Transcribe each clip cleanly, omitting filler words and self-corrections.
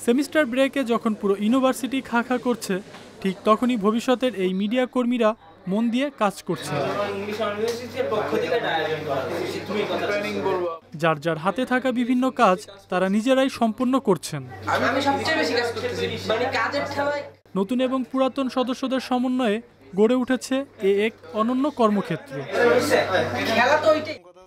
Semester ব্রেকে যখন পুরো ইউনিভার্সিটি খা খা করছে, ঠিক তখনই ভবিষ্যতের এই মিডিয়া কর্মীরা মন দিয়ে কাজ করছে। যার যার হাতে থাকা বিভিন্ন কাজ তারা নিজেরাই সম্পূর্ণ করছেন। নতুন এবং পুরাতন সদস্যদের সমন্বয়ে গড়ে উঠেছে এক অনন্য কর্মক্ষেত্র।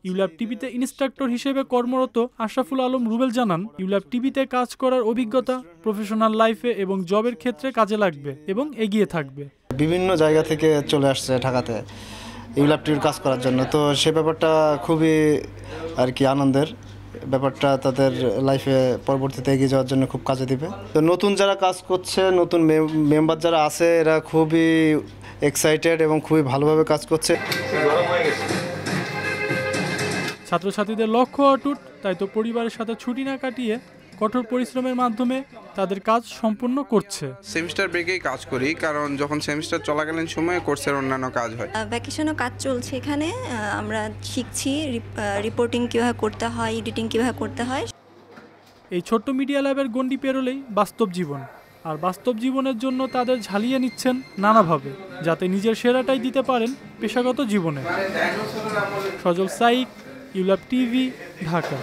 ইউল্যাব টিভিতে ইনস্ট্রাক্টর হিসেবে কর্মরত আশরাফুল আলম রুবেল জানান, ইউল্যাব টিভিতে কাজ করার অভিজ্ঞতা প্রফেশনাল লাইফে এবং জবের ক্ষেত্রে কাজে লাগবে এবং এগিয়ে থাকবে। বিভিন্ন জায়গা থেকে চলে আসছে ঢাকাতে ইউল্যাব টিভির কাজ করার জন্য, তো সে ব্যাপারটা খুবই আনন্দের ব্যাপারটা, তাদের লাইফে পরবর্তীতে এগিয়ে যাওয়ার জন্য খুব কাজে দিবে। তো নতুন যারা কাজ করছে, নতুন মেম্বার যারা আছে, এরা খুবই এক্সাইটেড এবং খুবই ভালোভাবে কাজ করছে। ছাত্রছাত্রীদের লক্ষ্য অটুট, তাই তো পরিবারের সাথে ছুটি না কাটিয়ে কঠোর পরিশ্রমের মাধ্যমে তাদের কাজ সম্পূর্ণ করছে। সেমিস্টার ব্রেকেই কাজ করি, কারণ যখন সেমিস্টার চলাকালীন সময়ে কোর্সের অন্যান্য কাজ হয়। ভ্যাকেশনও কাজ চলছে, এখানে আমরা শিখছি রিপোর্টিং কীভাবে করতে হয়, এডিটিং কীভাবে করতে হয়। এই ছোট্ট মিডিয়া ল্যাবের গণ্ডি পেরোলেই বাস্তব জীবন, আর বাস্তব জীবনের জন্য তাদের ঝালিয়ে নিচ্ছেন নানাভাবে, যাতে নিজের সেরাটাই দিতে পারেন পেশাগত জীবনে। সজল সাইক, ইউল্যাব টিভি, ঢাকা।